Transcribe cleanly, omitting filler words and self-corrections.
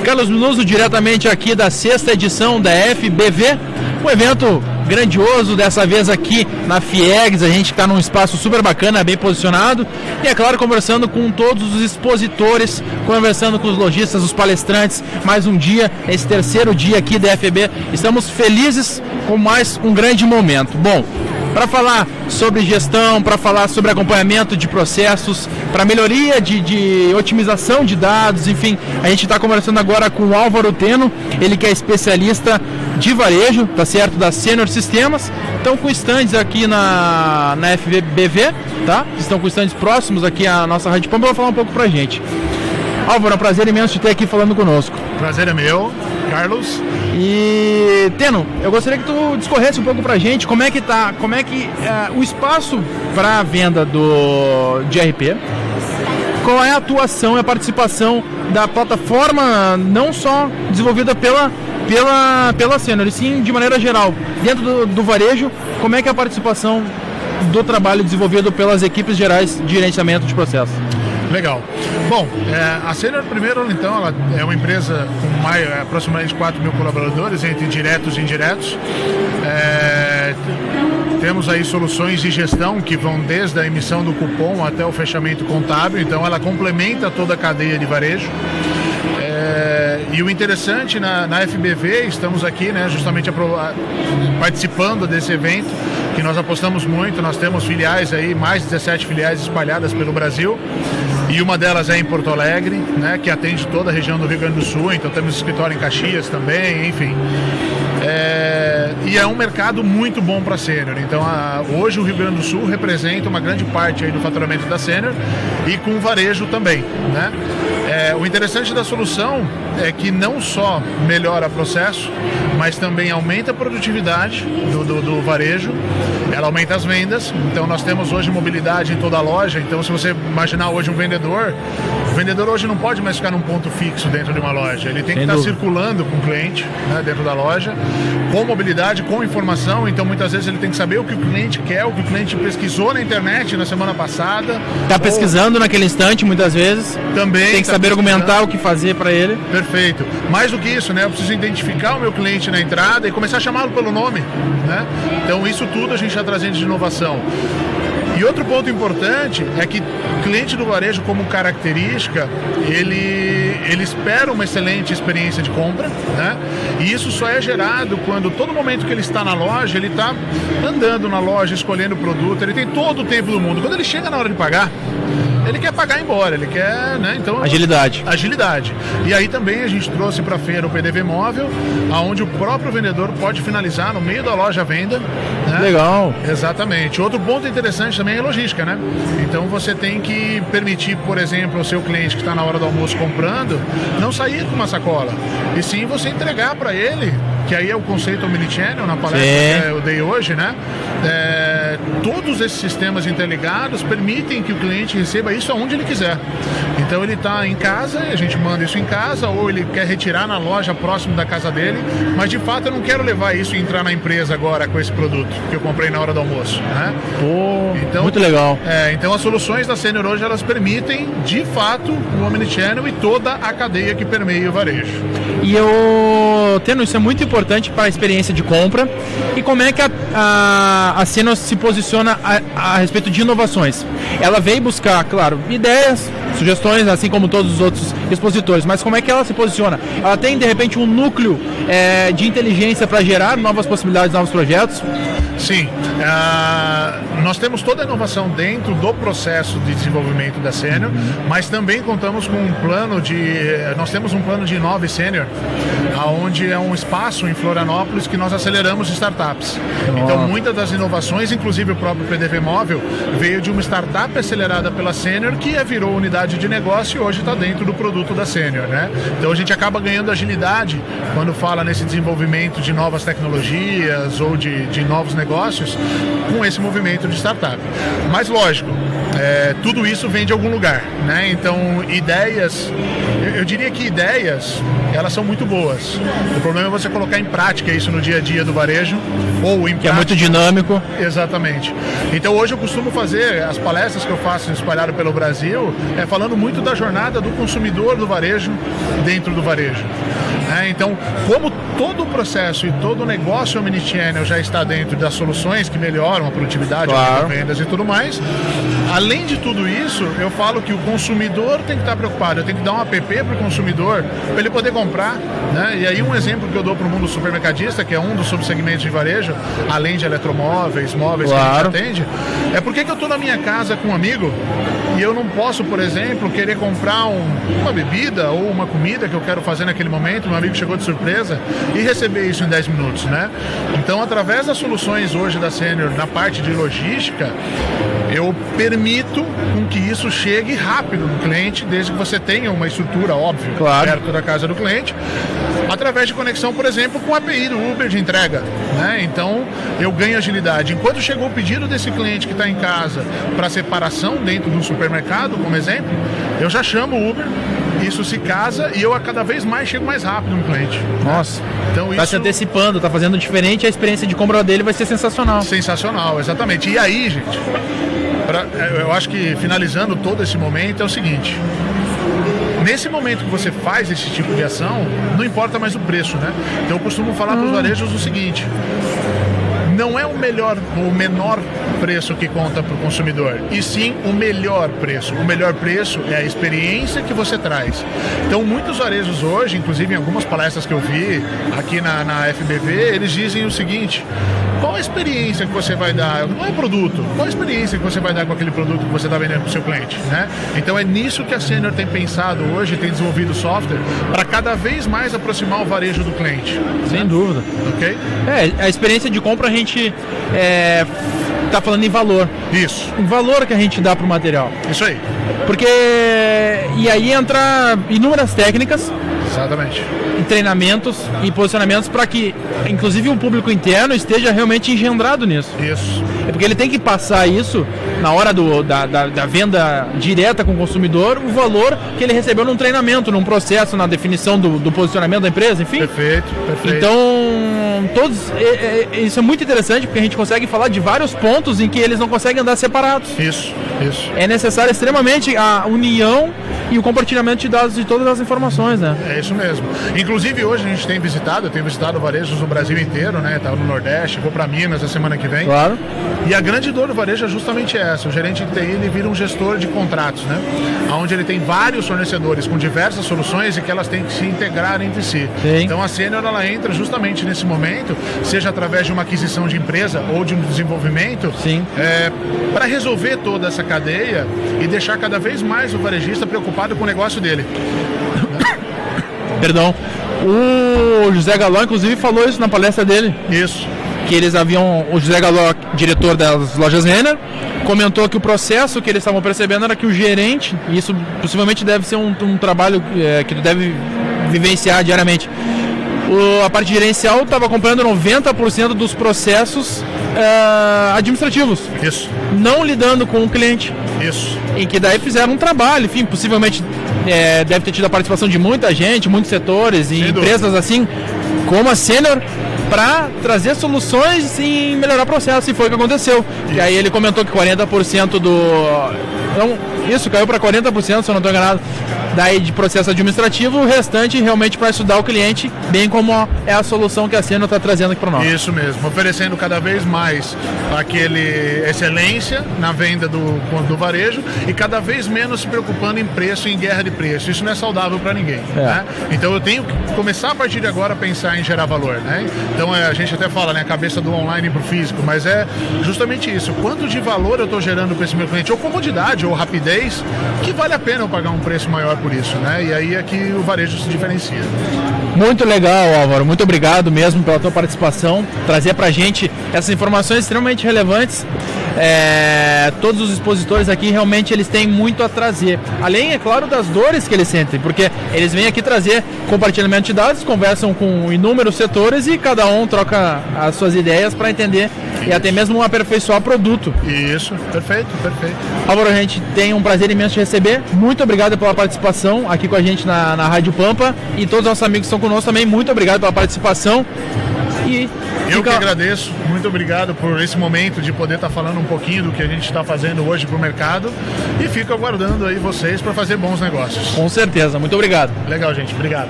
Carlos Minuso, diretamente aqui da 6ª edição da FBV, um evento grandioso, dessa vez aqui na FIEGS. A gente está num espaço super bacana, bem posicionado, e é claro, conversando com todos os expositores, conversando com os lojistas, os palestrantes. Mais um dia, esse terceiro dia aqui da FBV, estamos felizes com mais um grande momento. Bom, para falar sobre gestão, para falar sobre acompanhamento de processos, para melhoria de otimização de dados, enfim, a gente está conversando agora com o Álvaro Teno, ele que é especialista de varejo, tá certo, da Senior Sistemas. Estão com stands aqui na FBV, tá? Estão com stands próximos aqui à nossa Rádio Pampa. Vai falar um pouco pra gente. Álvaro, é um prazer imenso te ter aqui falando conosco. Prazer é meu, Carlos. E, Teno, eu gostaria que tu discorresse um pouco pra gente como é que o espaço para a venda de RP, qual é a atuação e a participação da plataforma, não só desenvolvida pela Senior, e sim de maneira geral, dentro do varejo, como é que é a participação do trabalho desenvolvido pelas equipes gerais de gerenciamento de processos? Legal. Bom, a Senior, primeiro, então, ela é uma empresa com aproximadamente 4 mil colaboradores, entre diretos e indiretos. Temos aí soluções de gestão que vão desde a emissão do cupom até o fechamento contábil, então ela complementa toda a cadeia de varejo. E o interessante na FBV, estamos aqui, né, justamente participando desse evento, que nós apostamos muito. Nós temos filiais aí, mais de 17 filiais espalhadas pelo Brasil, e uma delas é em Porto Alegre, né, que atende toda a região do Rio Grande do Sul, então temos escritório em Caxias também, enfim. E é um mercado muito bom para a Senior. Então, hoje o Rio Grande do Sul representa uma grande parte aí do faturamento da Senior, e com o varejo também, né? O interessante da solução é que não só melhora o processo, mas também aumenta a produtividade do varejo, ela aumenta as vendas. Então nós temos hoje mobilidade em toda a loja. Então, se você imaginar hoje o vendedor hoje não pode mais ficar num ponto fixo dentro de uma loja, ele tem que estar circulando com o cliente, né, dentro da loja, com mobilidade, com informação. Então muitas vezes ele tem que saber o que o cliente quer, o que o cliente pesquisou na internet na semana passada. Está pesquisando naquele instante, muitas vezes. Também tem que saber argumentar o que fazer para ele. Perfeito. Mais do que isso, né? Eu preciso identificar o meu cliente na entrada e começar a chamá-lo pelo nome, né? Então isso tudo a gente está trazendo de inovação. E outro ponto importante é que o cliente do varejo, como característica, ele espera uma excelente experiência de compra, né? E isso só é gerado quando, todo momento que ele está na loja, ele está andando na loja, escolhendo o produto, ele tem todo o tempo do mundo. Quando ele chega na hora de pagar, ele quer pagar e ir embora, ele quer, né? Então, agilidade. E aí também a gente trouxe para a feira o PDV móvel, onde o próprio vendedor pode finalizar no meio da loja a venda, né? Legal. Exatamente. Outro ponto interessante também é a logística, né? Então você tem que permitir, por exemplo, ao seu cliente que está na hora do almoço comprando, não sair com uma sacola, e sim você entregar para ele, que aí é o conceito omnichannel na palestra que eu dei hoje, né? Todos esses sistemas interligados permitem que o cliente receba isso aonde ele quiser. Então ele está em casa, a gente manda isso em casa, ou ele quer retirar na loja próximo da casa dele, mas de fato eu não quero levar isso e entrar na empresa agora com esse produto que eu comprei na hora do almoço, né? Então, muito legal. Então as soluções da Senior hoje, elas permitem de fato o omnichannel e toda a cadeia que permeia o varejo. E Teno, isso é muito importante para a experiência de compra. E como é que a Senior se posiciona a respeito de inovações? Ela veio buscar, claro, ideias, sugestões, assim como todos os outros expositores, mas como é que ela se posiciona? Ela tem, de repente, um núcleo de inteligência para gerar novas possibilidades, novos projetos? Sim, nós temos toda a inovação dentro do processo de desenvolvimento da Senior, mas também contamos com nós temos um plano de Inove Senior, onde é um espaço em Florianópolis que nós aceleramos startups. Então muitas das inovações, inclusive o próprio PDV móvel, veio de uma startup acelerada pela Senior, que virou unidade de negócio e hoje está dentro do produto da Senior, né? Então a gente acaba ganhando agilidade quando fala nesse desenvolvimento de novas tecnologias ou de novos negócios com esse movimento de startup. Mas lógico, tudo isso vem de algum lugar, né? Então ideias, Eu diria que ideias, elas são muito boas. O problema é você colocar em prática isso no dia a dia do varejo, ou em que é muito dinâmico. Exatamente. Então hoje eu costumo fazer, as palestras que eu faço espalhado pelo Brasil, falando muito da jornada do consumidor do varejo dentro do varejo. Então, como todo o processo e todo o negócio omnichannel já está dentro das soluções que melhoram a produtividade, claro, as vendas e tudo mais, além de tudo isso, eu falo que o consumidor tem que estar preocupado, eu tenho que dar um app para o consumidor, para ele poder comprar, né? E aí um exemplo que eu dou para o mundo supermercadista, que é um dos subsegmentos de varejo, além de eletromóveis, móveis, claro, que a gente atende, é porque eu estou na minha casa com um amigo e eu não posso, por exemplo, querer comprar uma bebida ou uma comida que eu quero fazer naquele momento, meu amigo chegou de surpresa, e receber isso em 10 minutos, né? Então, através das soluções hoje da Senior na parte de logística, eu permito com que isso chegue rápido no cliente, desde que você tenha uma estrutura, óbvio, claro, perto da casa do cliente, através de conexão, por exemplo, com a API do Uber de entrega, né? Então, eu ganho agilidade. Enquanto chegou o pedido desse cliente que está em casa para separação dentro de um supermercado, como exemplo, eu já chamo o Uber, isso se casa e eu a cada vez mais chego mais rápido no cliente. Nossa, então tá se antecipando, tá fazendo diferente, a experiência de compra dele vai ser sensacional. Sensacional, exatamente. E aí, gente, eu acho que finalizando todo esse momento é o seguinte: nesse momento que você faz esse tipo de ação, não importa mais o preço, né? Então eu costumo falar para os varejos o seguinte: não é o menor preço que conta para o consumidor, e sim o melhor preço. O melhor preço é a experiência que você traz. Então, muitos varejos hoje, inclusive em algumas palestras que eu vi aqui na FBV, eles dizem o seguinte: qual a experiência que você vai dar? Não é o produto. Qual a experiência que você vai dar com aquele produto que você está vendendo para o seu cliente, né? Então, é nisso que a Senior tem pensado hoje, tem desenvolvido software para cada vez mais aproximar o varejo do cliente. Sem dúvida. Ok? A experiência de compra a gente tá falando em valor. Isso. O valor que a gente dá pro material. Isso aí. Porque... E aí entra inúmeras técnicas. Exatamente. E treinamentos e posicionamentos para que, inclusive, o público interno esteja realmente engendrado nisso. Isso. É porque ele tem que passar isso na hora da venda direta com o consumidor, o valor que ele recebeu num treinamento, num processo, na definição do posicionamento da empresa, enfim. Perfeito, perfeito. Então, isso é muito interessante, porque a gente consegue falar de vários pontos em que eles não conseguem andar separados. Isso. É necessário extremamente a união e o compartilhamento de dados de todas as informações, né? É isso mesmo. Inclusive hoje a gente tem visitado, eu tenho visitado varejos no Brasil inteiro, né? Tava no Nordeste, vou para Minas a semana que vem. Claro. E a grande dor do varejo é justamente essa: o gerente de TI, ele vira um gestor de contratos, né? Onde ele tem vários fornecedores com diversas soluções e que elas têm que se integrar entre si. Sim. Então a Senior, ela entra justamente nesse momento, seja através de uma aquisição de empresa ou de um desenvolvimento, para resolver toda essa cadeia e deixar cada vez mais o varejista preocupado com o negócio dele. Perdão. O José Galó, inclusive, falou isso na palestra dele. Isso. Que eles haviam... O José Galó, diretor das lojas Renner, comentou que o processo que eles estavam percebendo era que o gerente, e isso possivelmente deve ser um trabalho que tu deve vivenciar diariamente, a parte gerencial estava acompanhando 90% dos processos administrativos. Isso. Não lidando com o cliente. Isso. Em que daí fizeram um trabalho, enfim, possivelmente deve ter tido a participação de muita gente, muitos setores e empresas assim como a Senior, para trazer soluções e melhorar o processo, e foi o que aconteceu. Isso. E aí ele comentou que 40% isso caiu para 40%, se eu não estou enganado, daí de processo administrativo, o restante realmente para estudar o cliente, bem como é a solução que a Senior está trazendo aqui para nós. Isso mesmo, oferecendo cada vez mais aquele excelência na venda do varejo e cada vez menos se preocupando em preço e em guerra de preço. Isso não é saudável para ninguém. Né? Então eu tenho que começar a partir de agora a pensar em gerar valor. Né? Então a gente até fala, né, a cabeça do online para o físico, mas é justamente isso. Quanto de valor eu estou gerando para esse meu cliente, ou comodidade, ou rapidez, que vale a pena eu pagar um preço maior por isso, né? E aí é que o varejo se diferencia. Muito legal, Álvaro. Muito obrigado mesmo pela tua participação, trazer pra gente essas informações extremamente relevantes. todos os expositores aqui realmente eles têm muito a trazer. Além, é claro, das dores que eles sentem, porque eles vêm aqui trazer compartilhamento de dados, conversam com inúmeros setores e cada um troca as suas ideias para entender e até mesmo aperfeiçoar produto. Isso, perfeito. Álvaro, a gente tem um prazer imenso de receber. Muito obrigado pela participação aqui com a gente na Rádio Pampa, e todos os nossos amigos que estão conosco também, muito obrigado pela participação. E eu que agradeço, muito obrigado por esse momento de poder estar falando um pouquinho do que a gente está fazendo hoje para o mercado, e fico aguardando aí vocês para fazer bons negócios. Com certeza, muito obrigado. Legal, gente, obrigado.